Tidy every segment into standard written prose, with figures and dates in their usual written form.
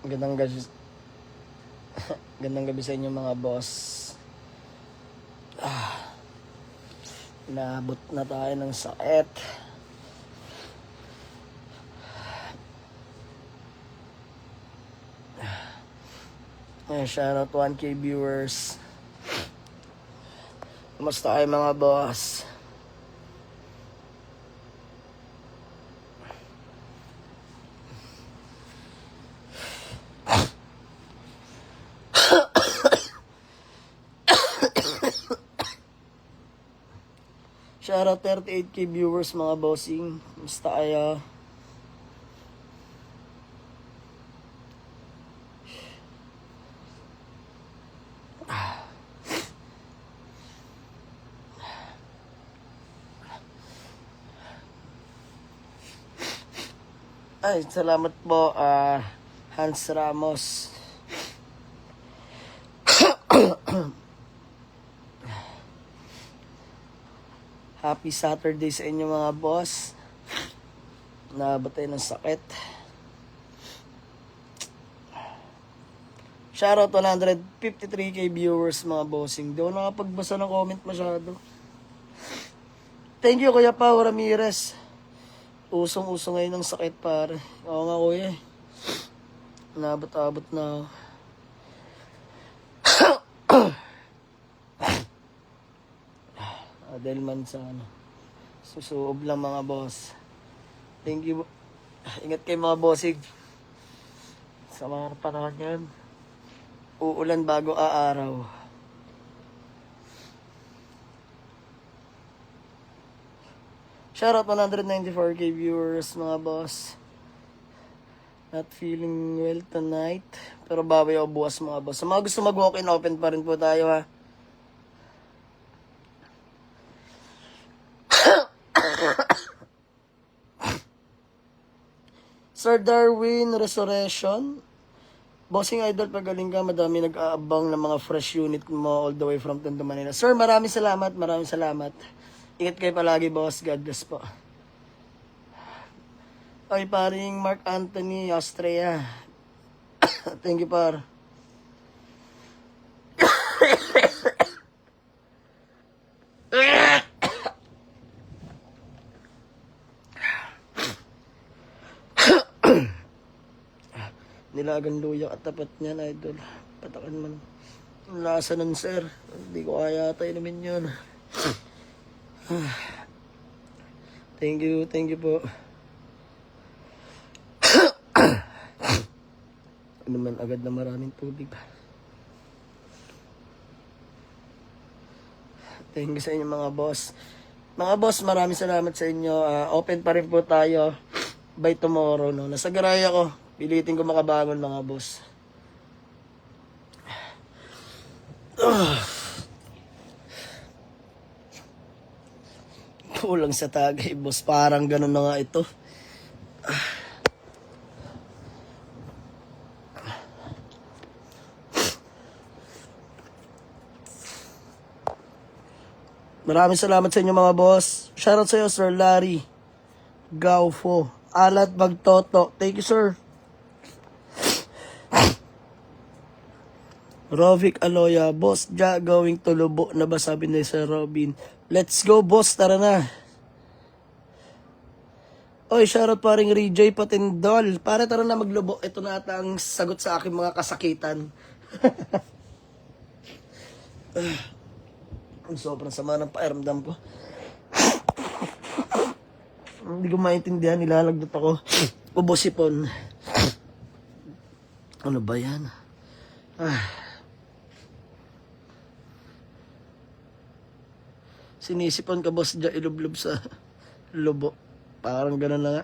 Gandang gabi, gandang gabi sa inyo mga boss. Naabot na tayo ng sakit. Shoutout 1K viewers. Kumusta kayo mga boss? Shoutout 38K viewers mga bossing. Kumusta kayo? Ay, salamat po Hans Ramos. Happy Saturday sa inyo mga boss. Nabatay ng sakit. Shoutout 153K viewers mga bossing. Di ako nakapagbasa ng comment masyado. Thank you Kuya Pao Ramirez. Usong-uso ngayon ng sakit pare. Oo nga kuya. Nabot-abot na ako. Dahil man sa susuob lang mga boss. Thank you. Ingat kayo mga bossing. Sa mga panahon yan. Uulan bago aaraw. Shoutout 194K viewers mga boss. Not feeling well tonight. Pero bawi ako bukas mga boss. Sa mga gusto mag-walk-in, open pa rin po tayo ha. Sir Darwin Resurrection. Bossing Idol, pagaling ka. Madami nag-aabang ng mga fresh unit mo all the way from Tondo, Manila. Sir, maraming salamat. Maraming salamat. Ingat kayo palagi, boss. God bless po. Ay, paring Mark Anthony, Austria. Thank you, par. Nilagang luya at tapat niyan, idol. Patakan man. Ang lasa nun, sir. Hindi ko kaya tayo namin yun. Thank you po. Ano man agad na maraming tubig. Thank you sa inyo mga boss. Mga boss, maraming salamat sa inyo. Open pa rin po tayo by tomorrow. No? Nasa garaya ko. Pilitin ko makabangon mga boss. Kulang sa tagay, boss. Parang ganun na nga ito. Maraming salamat sa inyo mga boss. Shoutout sa iyo, Sir Larry Gaufo. Alat Bagtoto. Thank you, sir. Rovic Aloya. Boss, going to Lubo na ba sabi ni Sir Robin? Let's go, boss. Tara na. Oy, shoutout pa rin Rejoy Patindol. Para tara na maglubo. Ito na ata ang sagot sa aking mga kasakitan. Sobrang sama ng pakiramdam ko. Hindi ko maintindihan. Nilalagdot ako. Ubosipon. Ano ba yan? Sinisipon ka, boss, dyan ilublob sa lubo. Parang gano'n na nga.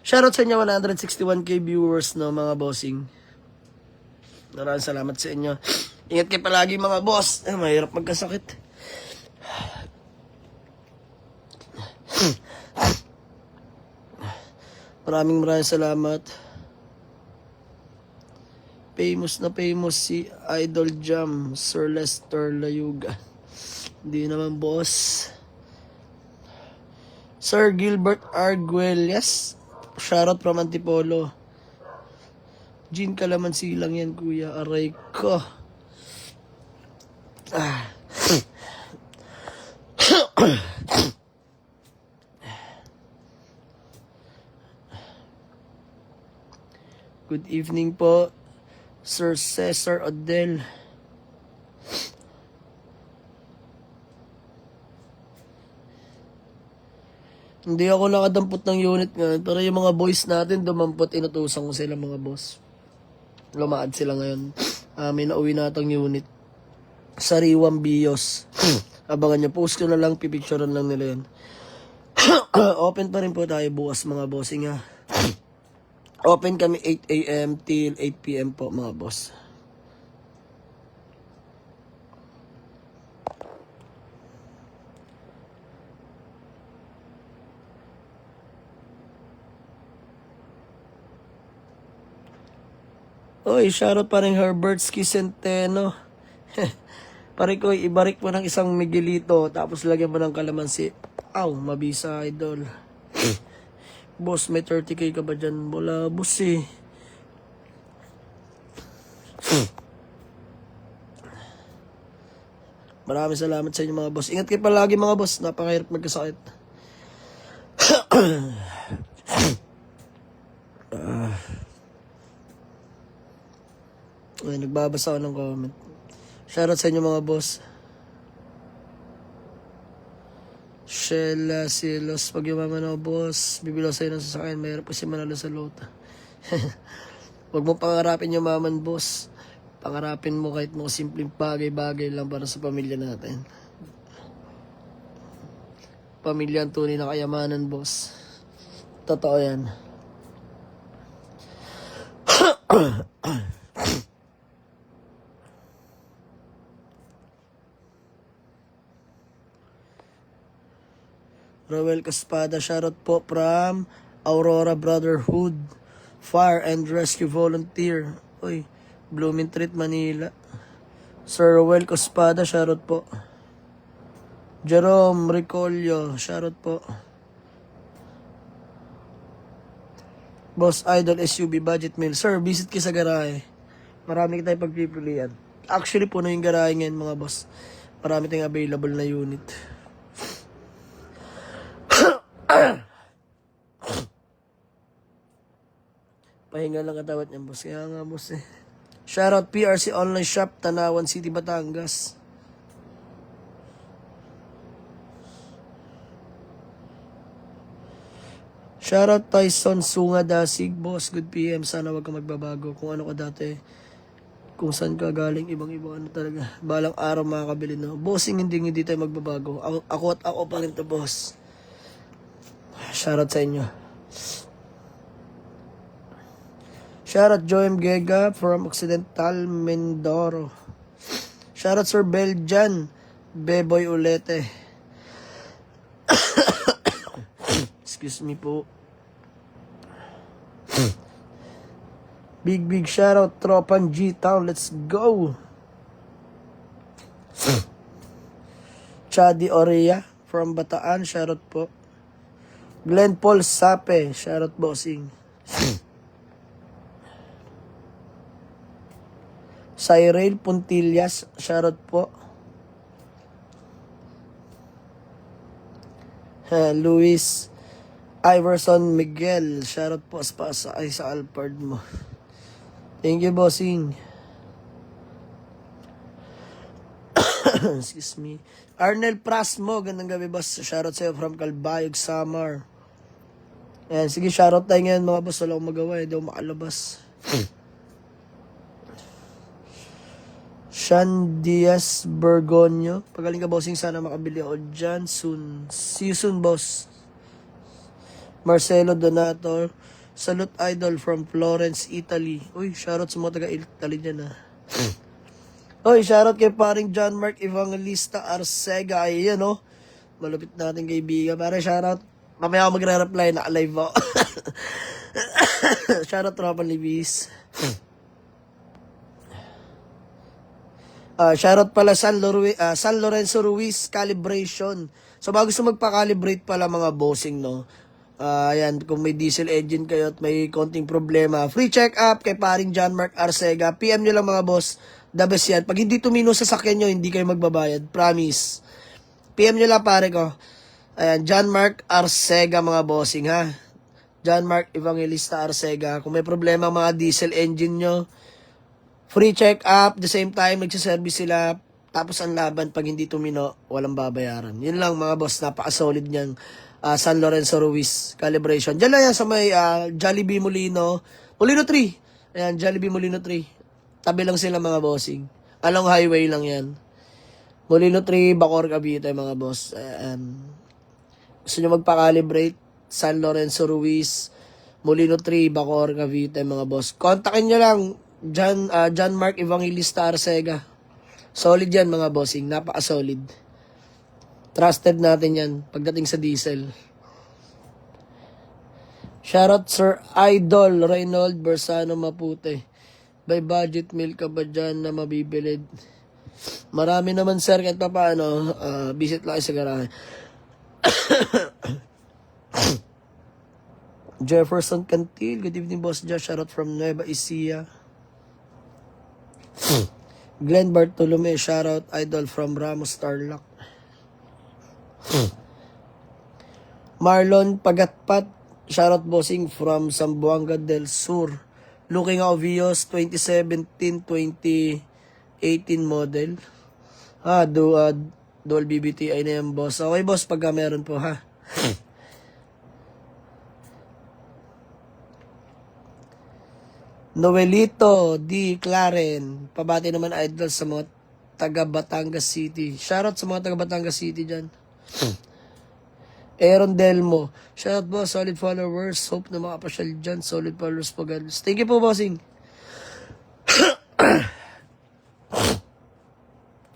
Shoutout sa inyo, 161K viewers, no, mga bossing. Maraming salamat sa inyo. Ingat kayo palagi, mga boss. Mahirap magkasakit. Maraming salamat. Famous na famous si Idol Jam, Sir Lester Layuga. Hindi naman, boss. Sir Gilbert Arguelles. Shoutout from Antipolo. Gin Calamansi lang yan, kuya. Aray ko. Good evening po, Sir Cesar Odell. Hindi ako nakadampot ng unit ngayon, pero yung mga boys natin dumampot, inutusan ko sila mga boss. Lumaad sila ngayon. May nauwi natang unit. Sariwang Bios. Abangan nyo, post ko na lang, pipicturean lang nila yan. Open pa rin po tayo bukas mga bossing ha. Open kami 8 a.m. till 8 p.m. po mga boss. Oy, shoutout pa rin Herbertski Centeno. Pare ko, ibarik mo ng isang Miguelito, tapos lagyan mo ng kalamansi. Aw, mabisa idol. Boss, may 30k ka ba dyan? Wala, boss eh. Maraming salamat sa inyo mga boss. Ingat kayo palagi mga boss. Napakahirap magkasakit. Ay, nagbabasa ako ng comment. Shoutout sa inyo mga boss. Sheila Silos, pag yumaman ako boss, bibilaw sa'yo ng sasakyan, mayroon kasi manalo sa lota. Huwag mo pangarapin yumaman boss. Pangarapin mo kahit mga simpleng bagay-bagay lang para sa pamilya natin. Pamilya ang tunay na kayamanan boss. Totoo yan. Roel Caspada, shoutout po from Aurora Brotherhood, Fire and Rescue Volunteer. Uy, Blooming Treat, Manila. Sir Roel Caspada, shoutout po. Jerome Ricolio, shoutout po. Boss Idol SUV Budget Meal. Sir, visit kayo sa garahe. Marami tayong pagpipilian. Actually, puno yung garahe ngayon mga boss. Marami tayong available na unit. Pahinga lang katawat niyan, boss. Kaya nga, boss eh. Shoutout PRC Online Shop, Tanawan City, Batangas. Shoutout Tyson Sunga Dasig, boss. Good PM. Sana wag ka magbabago. Kung ano ka dati, kung saan ka galing, ibang-ibang ano talaga. Balang araw makakabili no. Bossing, hindi tayo magbabago. Ako at ako pa rin to, boss. Shoutout sa inyo. Shoutout Joem Gega from Occidental Mindoro. Shoutout Sir Beljan Beboy Ulete. Excuse me po. Big shoutout Tropan G-Town. Let's go. Chadi Orea from Bataan. Shoutout po. Glenn Paul Sape. Shoutout bossing. Cyril Puntillas, shoutout po. Luis Iverson Miguel, shoutout po sa Alfred mo. Thank you, bossing. Excuse me. Arnel Prasmo, gandang gabi boss. Shoutout sa'yo from Calbayog, Samar. Ayan, sige, shoutout tayo ngayon mga boss. Wala akong magawa, hindi ako makalabas. Sean Diaz Bergonio. Pagaling ka, bossing. Sana makabili ako dyan soon. See you soon, boss. Marcelo Donator. Salute Idol from Florence, Italy. Uy, shoutout sa mga taga-Italy dyan, ha. Uy, shoutout kay paring John Mark Evangelista Arcega. Ayan, oh. Malupit natin kaibigan. Para shoutout. Mamaya ako magre-reply. Naka-live ako. Shoutout Tropa Libis. Shoutout pala San Lorenzo Ruiz Calibration. So bago gusto magpa-calibrate pala mga bossing no. Ayan, kung may diesel engine kayo at may konting problema, free check-up kay paring John Mark Arcega. PM nyo lang mga boss, the best yan. Pag hindi tumino sa sakyan nyo, hindi kayo magbabayad. Promise. PM nyo lang pare ko. Ayan, John Mark Arcega mga bossing ha. John Mark Evangelista Arcega. Kung may problema mga diesel engine nyo, free check-up. The same time, nagsiservice sila. Tapos ang laban, pag hindi tumino, walang babayaran. Yun lang mga boss, napaka-solid niyang San Lorenzo Ruiz calibration. Diyan lang yan sa may Jollibee Molino 3. Ayan, Jollibee Molino 3. Tabi lang sila mga bossing. Along highway lang yan. Molino 3, Bacoor, Cavite mga boss. Ayan. Gusto nyo magpa-calibrate? San Lorenzo Ruiz, Molino 3, Bacoor, Cavite mga boss. Kontakin nyo lang John Mark Evangelista Arcega. Solid yan mga bossing. Napaka-solid. Trusted natin yan pagdating sa diesel. Shoutout Sir Idol Reynold Bersano Mapute. By budget meal ka ba dyan na mabibilid? Marami naman sir, kahit pa paano, visit lang kayo sa garahe. Jefferson Cantil, good evening boss Josh, shoutout from Nueva Ecija. Glenn Bartolome, shoutout idol from Ramos Tarlac. Marlon Pagatpat, shoutout bossing from Zamboanga del Sur. Looking Vios 2017-2018 model. Dual BBTI na yan boss. Okay boss, pagka meron po ha. Noelito D. Claren, pabati naman idol sa mga taga Batangas City. Shoutout sa mga taga Batangas City dyan. Aaron Delmo, shoutout boss, solid followers. Hope na makapasyal dyan. Solid followers po guys. Thank you po bossing.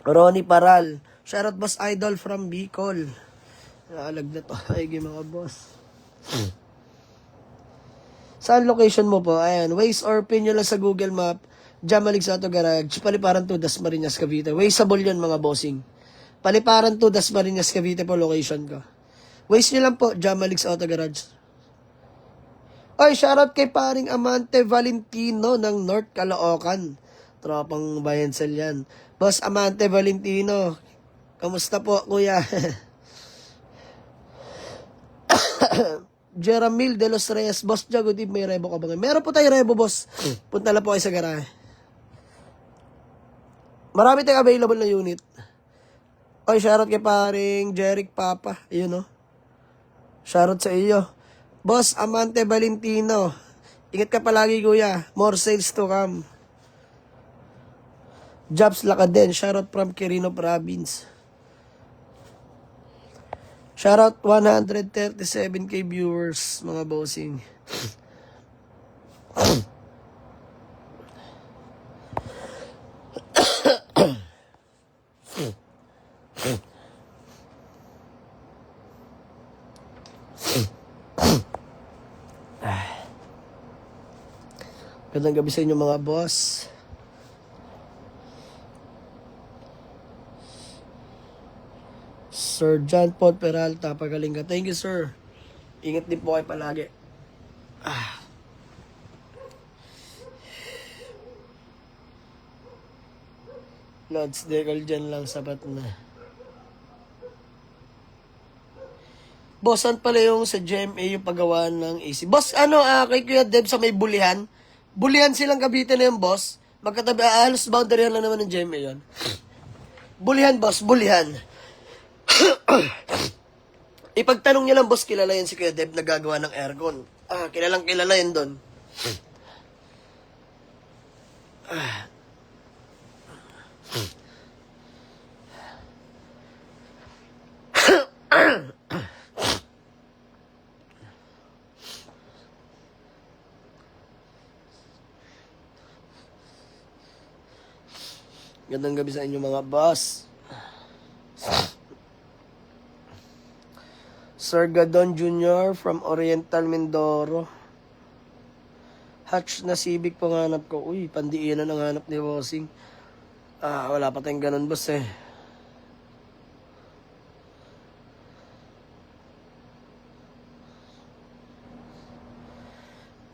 Ronnie Paral, shoutout boss idol from Bicol. Naalag na to. Ay, mga boss. Saan location mo po? Ayan, Waze or pin nyo lang sa Google Map. Jamalig sa Auto Garage. Paliparan to, Dasmariñas, Cavite. Wazeable yun mga bossing. Paliparan to, Dasmariñas, Cavite po location ko. Waze nyo lang po, Jamalig sa Auto Garage. Ay, shoutout kay paring Amante Valentino ng North Caloocan. Tropang bayan sel yan. Boss Amante Valentino, kamusta po kuya? Jeramil de los Reyes, boss dyan, good evening, may rebo ka ba? Meron po tayo rebo, boss. Punta lang po kayo sa garahe. Marami tayong available na unit. Oy, shoutout kay paring Jeric Papa. Ayun, no? Shoutout sa iyo. Boss Amante Valentino, ingat ka palagi, kuya. More sales to come. Jobs Lakaden, shoutout from Quirino Province. Shoutout 137k viewers, mga bossing. Gandang gabi sa inyo mga boss. Sir John Paul Peralta, pagaling ka. Thank you, sir. Ingat din po kayo palagi. Lods decal dyan lang, sapat na. Boss, saan pala yung sa GMA yung paggawa ng AC? Boss, kay Kuya Deb sa may Bulihan. Bulihan silang Cavite na yung boss. Magkatabi, halos boundary lang naman ng GMA yun. Bulihan, boss, Bulihan. Ipagtanong niya lang, boss, kilala yan si Kuya Deb na gagawa ng aircon. Kilalang kilala yan doon. Gandang gabi sa inyo mga boss. Sir Gadon Jr. from Oriental Mindoro. Hatch na Civic pong hanap ko. Uy, pandiinan ang hanap ni bossing. Wala pa tayong ganun, boss eh.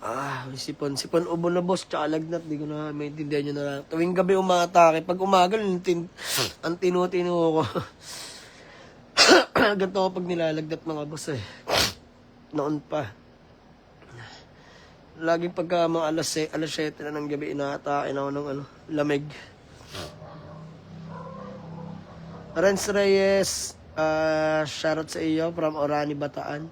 May sipon. Sipon ubo na boss, tsaka lagnat. Di ko na maintindihan nyo na lang. Tuwing gabi umatake. Pag umagal, ang tinu-tinu ko. Ganito ako pag nilalagnat mga boss eh. Noon pa. Laging pagka mga alas 7 na ng gabi, inaatake na ako ng lamig. Renz Reyes, shoutout sa iyo from Orani, Bataan.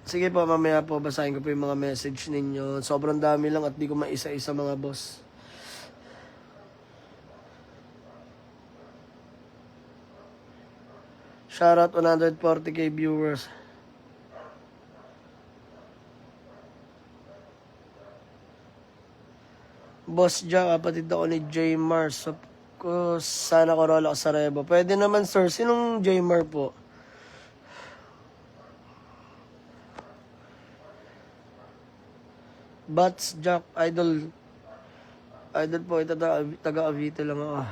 Sige po, mamaya po basahin ko po yung mga message ninyo. Sobrang dami lang at di ko maisa-isa mga boss. Shoutout 140k viewers. Boss Jack, kapatid ako ni J. Mars. Sana Corolla o Sarebo. Pwede naman sir. Sinong J. Mar po? Bats Jack, idol. Idol po, ito taga Avite lang ako.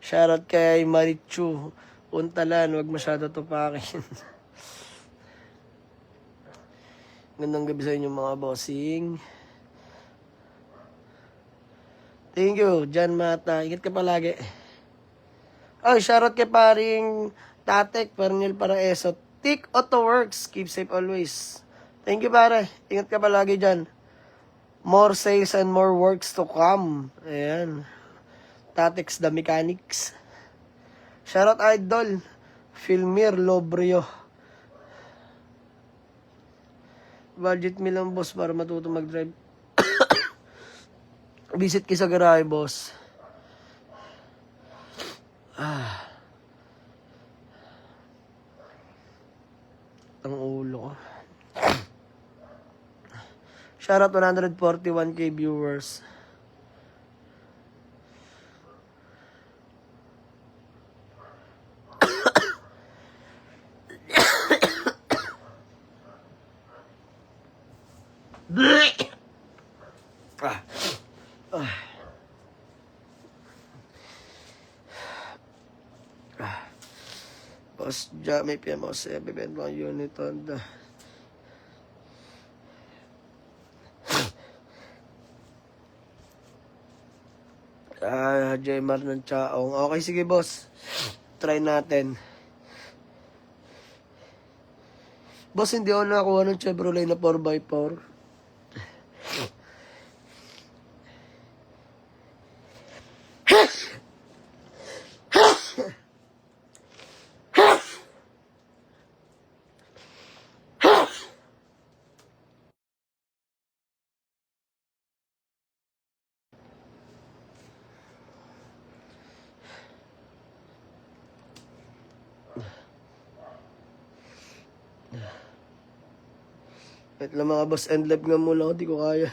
Shoutout kay Marichu. Untalan, wag masyado tupakin. Gandang gabi sa inyo mga bossing. Thank you, Jan Mata. Ingat ka palagi. Shoutout kay paring Tatek, Pernil Paraeso. Tick Auto Works. Keep safe always. Thank you, pare. Ingat ka palagi dyan. More sales and more works to come. Ayan. Tatex the Mechanics. Shoutout idol. Filmir Lobrio. Budget me lang, boss, para matuto mag-drive. Visit ki sa garahe, boss. Ang ulo ko. Shoutout 141k viewers. Boss Jack, may PMO 7 mga unit on the Jmar ng Chaong. Okay, sige boss. Try natin. Boss, hindi ako nakakuha ng Chevrolet na 4x4. Wait lang mga boss, end live nga muna ako, di ko kaya.